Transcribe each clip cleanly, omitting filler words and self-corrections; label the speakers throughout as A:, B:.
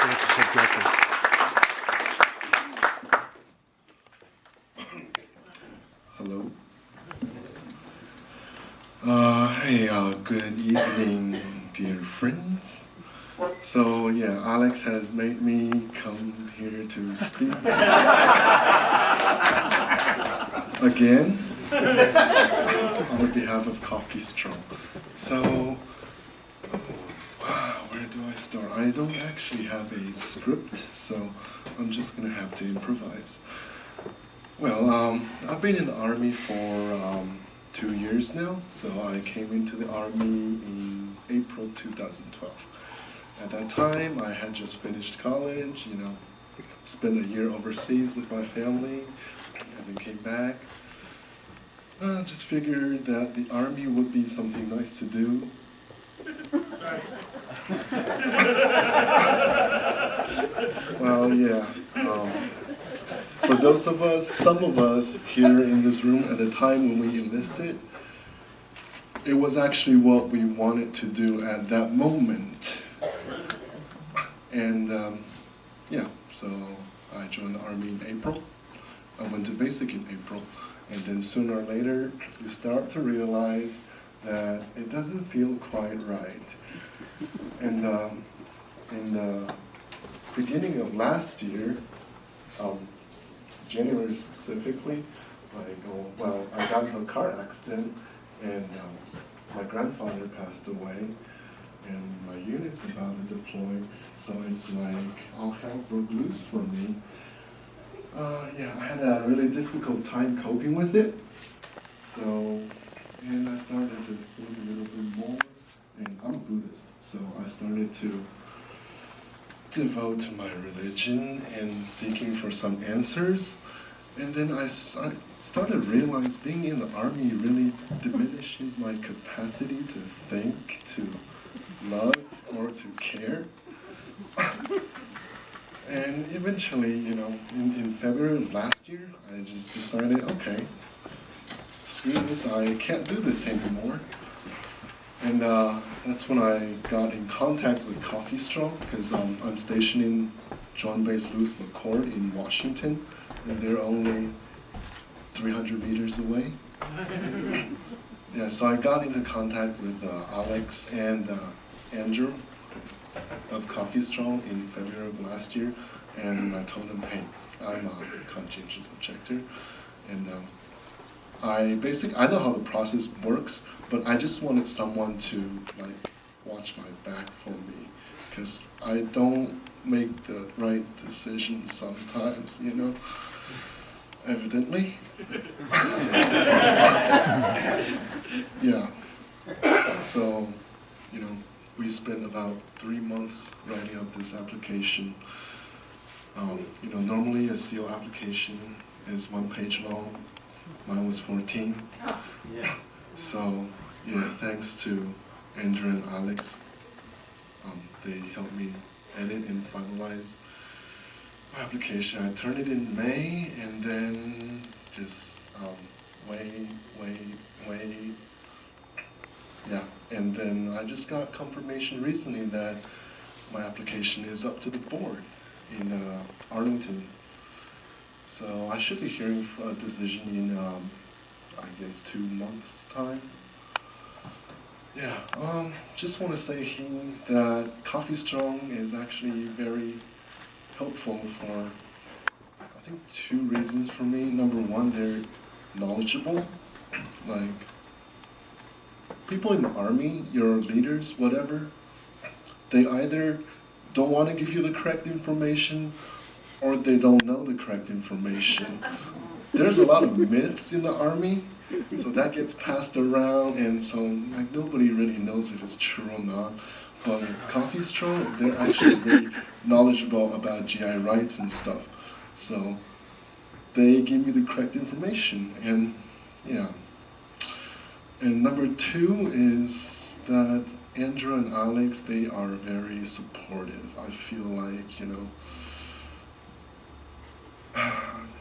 A: Hello. Hey, good evening, dear friends. So yeah, Alex has made me come here to speak again on behalf of Coffee Strong. So, where do I start? I don't actually have a script, so I'm just gonna have to improvise. Well, I've been in the Army for 2 years now, so I came into the Army in April 2012. At that time, I had just finished college, spent a year overseas with my family, and then came back. Just figured that the Army would be something nice to do. Well, yeah. For those of us, some of us here in this room at the time when we enlisted, it was actually what we wanted to do at that moment. And yeah, so I joined the Army in April. I went to basic in April. And then sooner or later, you start to realize that it doesn't feel quite right. And in the beginning of last year, January specifically, I got into a car accident, and my grandfather passed away, and my unit's about to deploy, so it's like all hell broke loose for me. Yeah, I had a really difficult time coping with it, and I started to think a little bit more, and I'm Buddhist, so I started to devote to my religion and seeking for some answers. And then I started to realize being in the Army really diminishes my capacity to think, to love, or to care. And eventually, in February of last year, I just decided, okay, screw this, I can't do this anymore. And that's when I got in contact with Coffee Strong, because I'm stationed in Joint Base Lewis McChord in Washington, and they're only 300 meters away. Yeah, so I got into contact with Alex and Andrew of Coffee Strong in February of last year, and I told them, hey, I'm a conscientious objector, and I know how the process works, but I just wanted someone to watch my back for me, because I don't make the right decisions sometimes, evidently. Yeah. So, we spent about 3 months writing up this application. Normally a CO application is 1 page long. Mine was 14.
B: Yeah.
A: So, yeah, thanks to Andrew and Alex, they helped me edit and finalize my application. I turned it in May, and then just wait. Yeah, and then I just got confirmation recently that my application is up to the board in Arlington. So I should be hearing a decision in, I guess, 2 months' time. Yeah, just want to say that Coffee Strong is actually very helpful for, I think, 2 reasons for me. Number one, they're knowledgeable. Like, people in the Army, your leaders, whatever, they either don't want to give you the correct information or they don't know the correct information. There's a lot of myths in the Army, so that gets passed around, and so nobody really knows if it's true or not. But Coffee Strong, they're actually very knowledgeable about GI rights and stuff. So they give me the correct information, and yeah. And number 2 is that Andrew and Alex, they are very supportive. I feel like,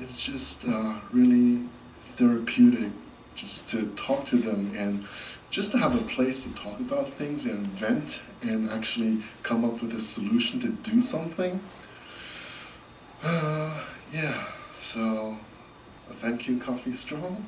A: it's just really therapeutic just to talk to them and just to have a place to talk about things and vent and actually come up with a solution to do something. Yeah, so thank you, Coffee Strong.